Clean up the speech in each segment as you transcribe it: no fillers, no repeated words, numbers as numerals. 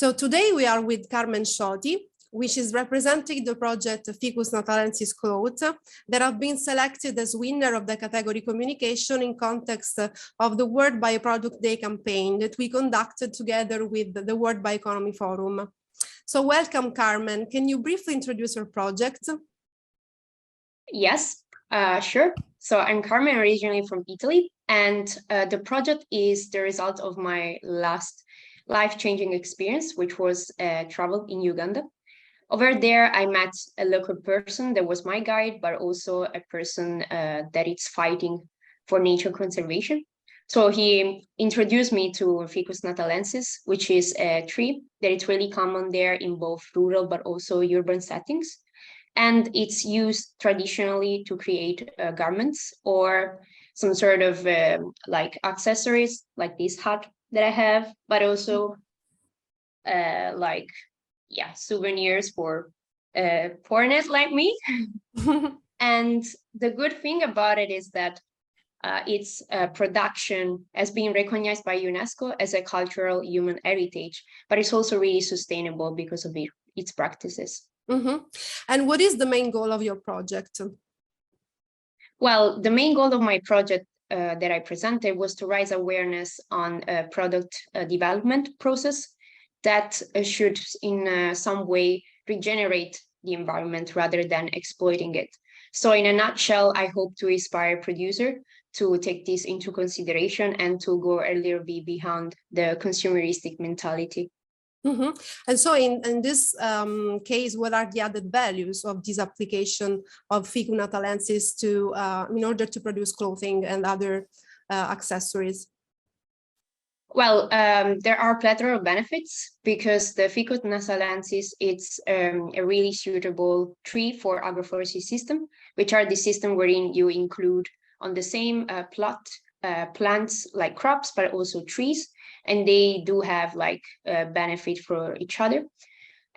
So today we are with Carmen Scioti, which is representing the project Ficus Natalensis Cloth that have been selected as winner of the category communication in context of the World Bioproduct Day campaign that we conducted together with the World Bioeconomy Forum. So welcome, Carmen. Can you briefly introduce your project? Yes, sure. So I'm Carmen, originally from Italy, and the project is the result of my last life-changing experience, which was travel in Uganda. Over there, I met a local person that was my guide, but also a person that is fighting for nature conservation. So he introduced me to Ficus Natalensis, which is a tree that is really common there in both rural but also urban settings. And it's used traditionally to create garments or some sort of like accessories, like this hat that I have, but also souvenirs for foreigners like me. And the good thing about it is that its production has been recognized by UNESCO as a cultural human heritage, but it's also really sustainable because of its practices. Mm-hmm. And what is the main goal of your project? Well, the main goal of my project that I presented was to raise awareness on a product development process that should in some way regenerate the environment rather than exploiting it. So in a nutshell, I hope to inspire producers to take this into consideration and to go a little bit beyond the consumeristic mentality. Mm-hmm. And so in this case, what are the added values of this application of Ficus Natalensis to in order to produce clothing and other accessories? Well, there are plethora of benefits because the Ficus Natalensis it's a really suitable tree for agroforestry system, which are the system wherein you include on the same plot plants like crops, but also trees, and they do have like a benefit for each other.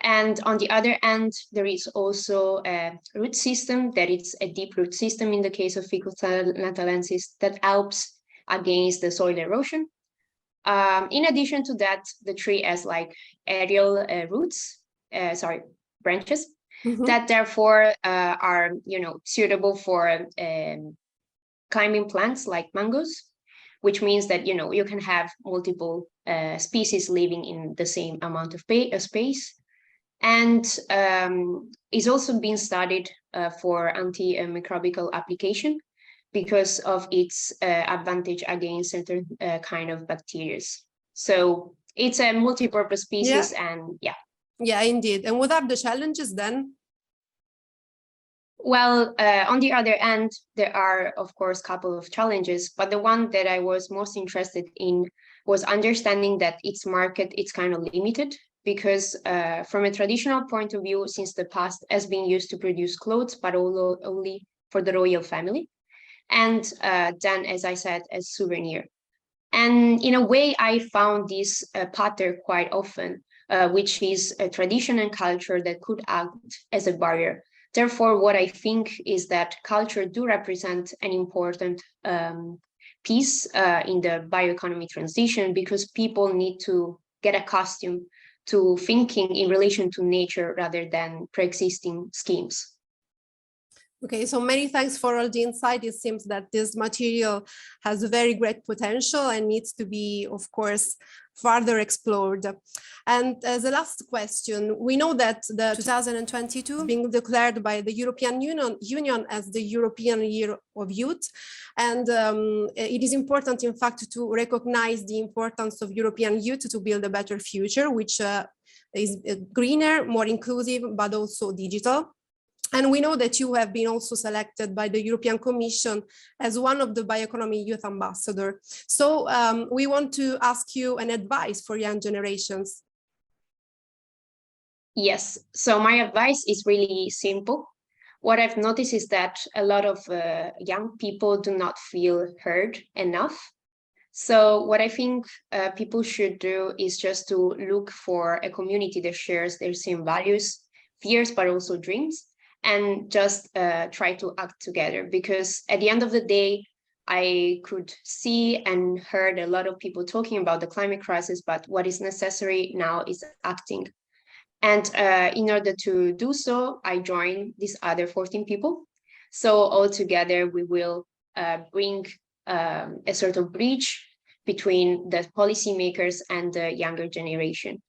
And on the other end, there is also a root system that is a deep root system in the case of Ficus Natalensis that helps against the soil erosion. In addition to that, the tree has like aerial branches that therefore are, suitable for climbing plants like mangoes, which means that, you can have multiple species living in the same amount of space. And it's also been studied for antimicrobial application because of its advantage against certain kind of bacteria. So it's a multi-purpose species, and yeah. Yeah, indeed. And what are the challenges then? Well, on the other end, there are, of course, a couple of challenges, but the one that I was most interested in was understanding that its market is kind of limited because from a traditional point of view, since the past has been used to produce clothes, but only for the royal family. And then, as I said, as souvenir. And in a way, I found this pattern quite often, which is a tradition and culture that could act as a barrier. Therefore, what I think is that culture do represent an important piece in the bioeconomy transition because people need to get accustomed to thinking in relation to nature rather than pre-existing schemes. Okay, so many thanks for all the insight. It seems that this material has a very great potential and needs to be, of course, further explored. And as a last question, we know that the 2022 is being declared by the European Union as the European Year of Youth. And it is important, in fact, to recognize the importance of European youth to build a better future, which is greener, more inclusive, but also digital. And we know that you have been also selected by the European Commission as one of the Bioeconomy Youth Ambassadors. So we want to ask you an advice for young generations. Yes, so my advice is really simple. What I've noticed is that a lot of young people do not feel heard enough. So what I think people should do is just to look for a community that shares their same values, fears, but also dreams, and just try to act together. Because at the end of the day, I could see and heard a lot of people talking about the climate crisis, but what is necessary now is acting. And in order to do so, I joined these other 14 people. So all together, we will bring a sort of bridge between the policymakers and the younger generation.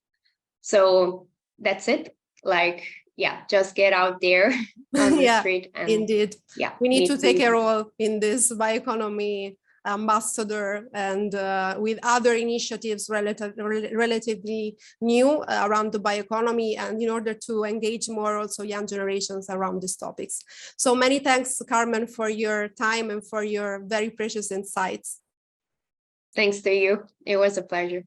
So that's it. Like, yeah, just get out there on the Yeah, street. And indeed. yeah, We need to take a people. role in this bioeconomy ambassador and with other initiatives relatively new around the bioeconomy, and in order to engage more also young generations around these topics. So many thanks, Carmen, for your time and for your very precious insights. Thanks to you. It was a pleasure.